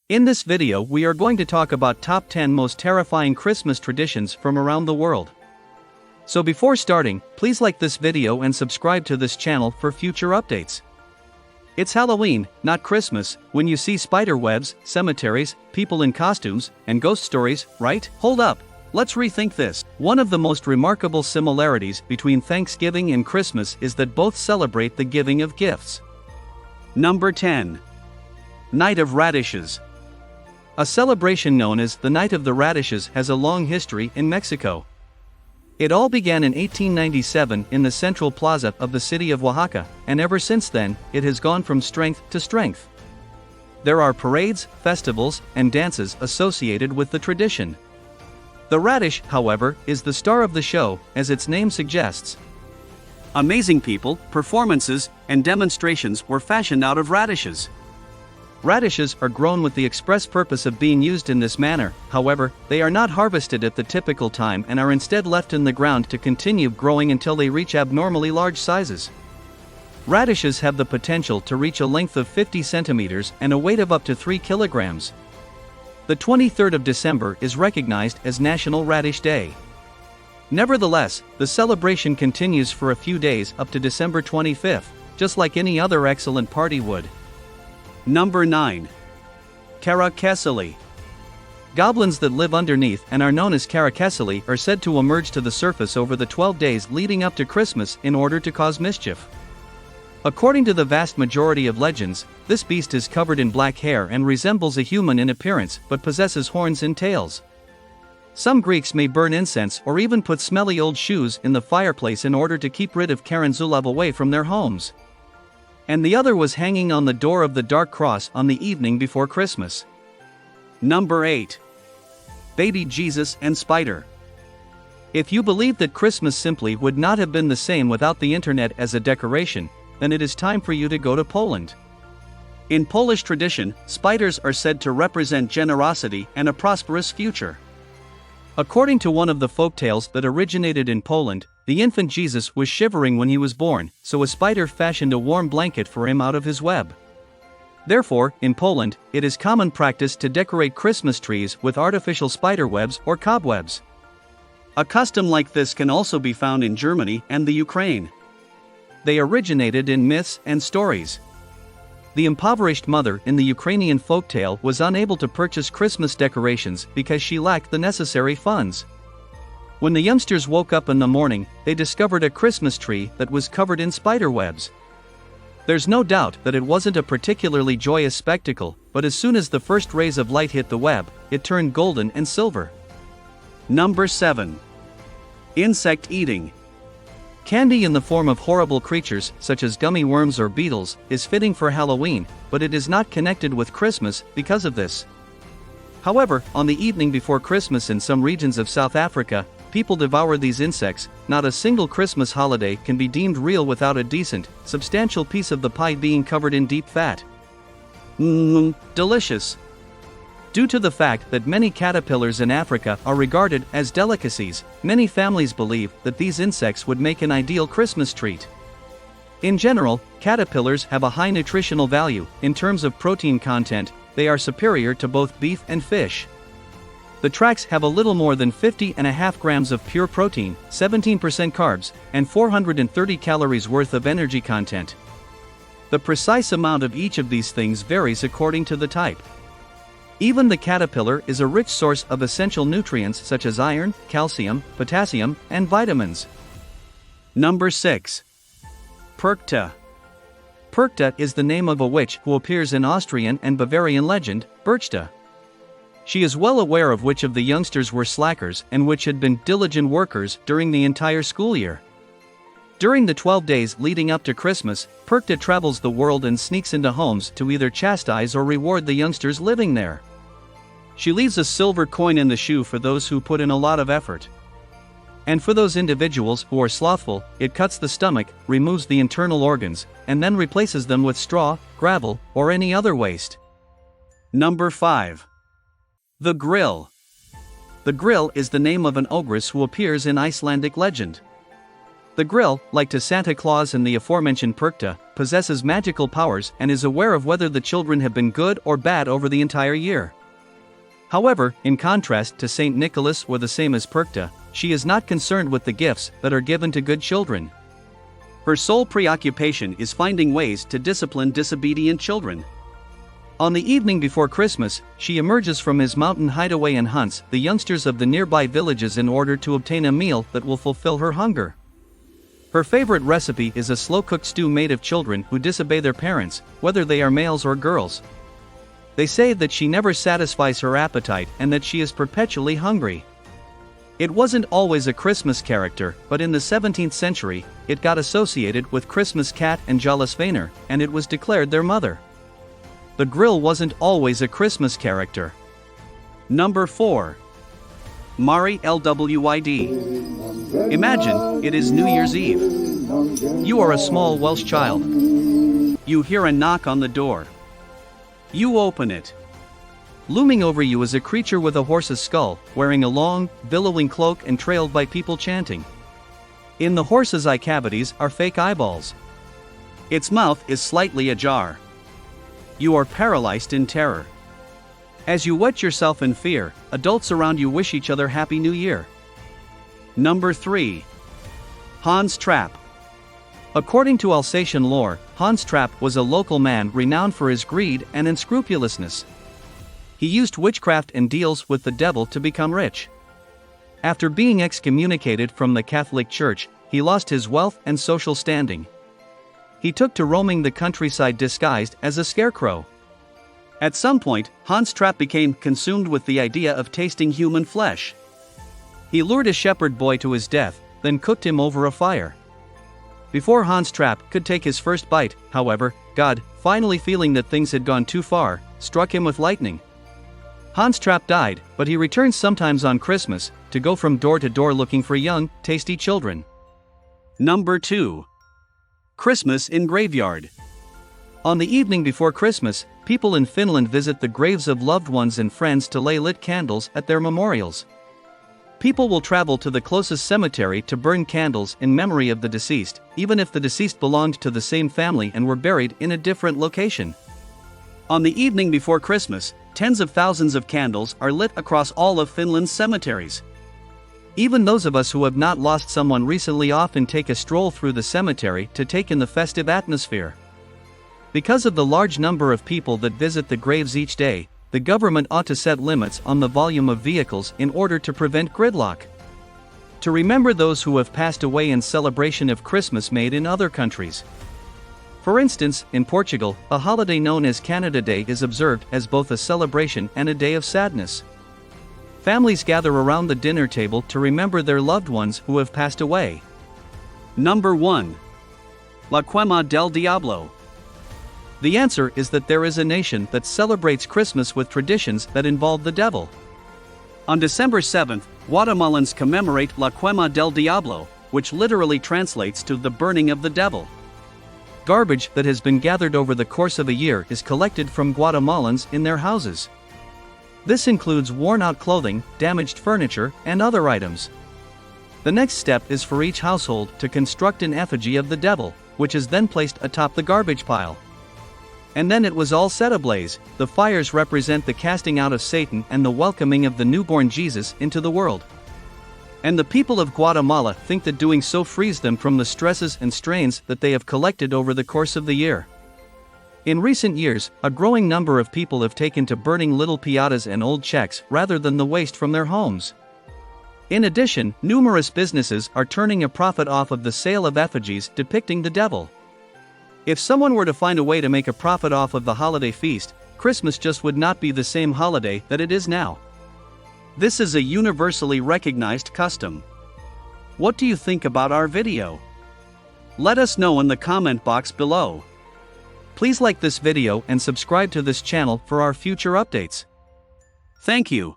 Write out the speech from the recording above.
In this video we are going to talk about top 10 most terrifying Christmas traditions from around the world. So before starting, please like this video and subscribe to this channel for future updates. It's Halloween, not Christmas, when you see spider webs, cemeteries, people in costumes, and ghost stories, right? Hold up, let's rethink this. One of the most remarkable similarities between Thanksgiving and Christmas is that both celebrate the giving of gifts. Number 10. Night of Radishes. A celebration known as the Night of the Radishes has a long history in Mexico. It all began in 1897 in the Central Plaza of the city of Oaxaca, and ever since then, it has gone from strength to strength. There are parades, festivals, and dances associated with the tradition. The radish, however, is the star of the show, as its name suggests. Amazing people, performances, and demonstrations were fashioned out of radishes. Radishes are grown with the express purpose of being used in this manner, however, they are not harvested at the typical time and are instead left in the ground to continue growing until they reach abnormally large sizes. Radishes have the potential to reach a length of 50 centimeters and a weight of up to 3 kilograms. The 23rd of December is recognized as National Radish Day. Nevertheless, the celebration continues for a few days up to December 25th, just like any other excellent party would. Number 9. Cara Kessely. Goblins that live underneath and are known as Cara Kessely are said to emerge to the surface over the 12 days leading up to Christmas in order to cause mischief. According to the vast majority of legends, this beast is covered in black hair and resembles a human in appearance but possesses horns and tails. Some Greeks may burn incense or even put smelly old shoes in the fireplace in order to keep rid of Karen Zulav away from their homes. And the other was hanging on the door of the Dark Cross on the evening before Christmas. Number 8. Baby Jesus and Spider. If you believe that Christmas simply would not have been the same without the internet as a decoration, then it is time for you to go to Poland. In Polish tradition, spiders are said to represent generosity and a prosperous future. According to one of the folktales that originated in Poland, the infant Jesus was shivering when he was born, so a spider fashioned a warm blanket for him out of his web. Therefore, in Poland, it is common practice to decorate Christmas trees with artificial spider webs or cobwebs. A custom like this can also be found in Germany and the Ukraine. They originated in myths and stories. The impoverished mother in the Ukrainian folktale was unable to purchase Christmas decorations because she lacked the necessary funds. When the youngsters woke up in the morning, they discovered a Christmas tree that was covered in spider webs. There's no doubt that it wasn't a particularly joyous spectacle, but as soon as the first rays of light hit the web, it turned golden and silver. Number 7. Insect eating. Candy in the form of horrible creatures such as gummy worms or beetles is fitting for Halloween, but it is not connected with Christmas because of this. However, on the evening before Christmas in some regions of South Africa, people devour these insects. Not a single Christmas holiday can be deemed real without a decent, substantial piece of the pie being covered in deep fat. Delicious. Due to the fact that many caterpillars in Africa are regarded as delicacies, many families believe that these insects would make an ideal Christmas treat. In general, caterpillars have a high nutritional value. In terms of protein content, they are superior to both beef and fish. The tracks have a little more than 50.5 grams of pure protein, 17% carbs, and 430 calories worth of energy content. The precise amount of each of these things varies according to the type. Even the caterpillar is a rich source of essential nutrients such as iron, calcium, potassium, and vitamins. Number 6. Perkta. Perkta is the name of a witch who appears in Austrian and Bavarian legend, Perkta. She is well aware of which of the youngsters were slackers and which had been diligent workers during the entire school year. During the 12 days leading up to Christmas, Perkta travels the world and sneaks into homes to either chastise or reward the youngsters living there. She leaves a silver coin in the shoe for those who put in a lot of effort. And for those individuals who are slothful, it cuts the stomach, removes the internal organs, and then replaces them with straw, gravel, or any other waste. Number 5. The Grill. The Grill is the name of an ogress who appears in Icelandic legend. The grill, like to Santa Claus and the aforementioned Perkta, possesses magical powers and is aware of whether the children have been good or bad over the entire year. However, in contrast to Saint Nicholas or the same as Perkta, she is not concerned with the gifts that are given to good children. Her sole preoccupation is finding ways to discipline disobedient children. On the evening before Christmas, she emerges from his mountain hideaway and hunts the youngsters of the nearby villages in order to obtain a meal that will fulfill her hunger. Her favorite recipe is a slow-cooked stew made of children who disobey their parents, whether they are males or girls. They say that she never satisfies her appetite and that she is perpetually hungry. It wasn't always a Christmas character, but in the 17th century, it got associated with Christmas cat and Jolasveiner, and it was declared their mother. The grill wasn't always a Christmas character. Number 4. Mari Lwyd. Imagine, it is New Year's Eve. You are a small Welsh child. You hear a knock on the door. You open it. Looming over you is a creature with a horse's skull, wearing a long, billowing cloak and trailed by people chanting. In the horse's eye cavities are fake eyeballs. Its mouth is slightly ajar. You are paralyzed in terror. As you wet yourself in fear, adults around you wish each other Happy New Year. Number 3. Hans Trapp. According to Alsatian lore, Hans Trapp was a local man renowned for his greed and unscrupulousness. He used witchcraft and deals with the devil to become rich. After being excommunicated from the Catholic Church, he lost his wealth and social standing. He took to roaming the countryside disguised as a scarecrow. At some point, Hans Trapp became consumed with the idea of tasting human flesh. He lured a shepherd boy to his death, then cooked him over a fire. Before Hans Trapp could take his first bite, however, God, finally feeling that things had gone too far, struck him with lightning. Hans Trapp died, but he returns sometimes on Christmas, to go from door to door looking for young, tasty children. Number 2. Christmas in Graveyard. On the evening before Christmas, people in Finland visit the graves of loved ones and friends to lay lit candles at their memorials. People will travel to the closest cemetery to burn candles in memory of the deceased, even if the deceased belonged to the same family and were buried in a different location. On the evening before Christmas, tens of thousands of candles are lit across all of Finland's cemeteries. Even those of us who have not lost someone recently often take a stroll through the cemetery to take in the festive atmosphere. Because of the large number of people that visit the graves each day, the government ought to set limits on the volume of vehicles in order to prevent gridlock. To remember those who have passed away in celebration of Christmas made in other countries. For instance, in Portugal, a holiday known as Canada Day is observed as both a celebration and a day of sadness. Families gather around the dinner table to remember their loved ones who have passed away. Number 1. Cuama del Diablo. The answer is that there is a nation that celebrates Christmas with traditions that involve the devil. On December 7th, Guatemalans commemorate La Cuama del Diablo, which literally translates to the burning of the devil. Garbage that has been gathered over the course of a year is collected from Guatemalans in their houses. This includes worn-out clothing, damaged furniture, and other items. The next step is for each household to construct an effigy of the devil, which is then placed atop the garbage pile. And then it was all set ablaze. The fires represent the casting out of Satan and the welcoming of the newborn Jesus into the world. And the people of Guatemala think that doing so frees them from the stresses and strains that they have collected over the course of the year. In recent years, a growing number of people have taken to burning little piatas and old checks rather than the waste from their homes. In addition, numerous businesses are turning a profit off of the sale of effigies depicting the devil. If someone were to find a way to make a profit off of the holiday feast, Christmas just would not be the same holiday that it is now. This is a universally recognized custom. What do you think about our video? Let us know in the comment box below. Please like this video and subscribe to this channel for our future updates. Thank you.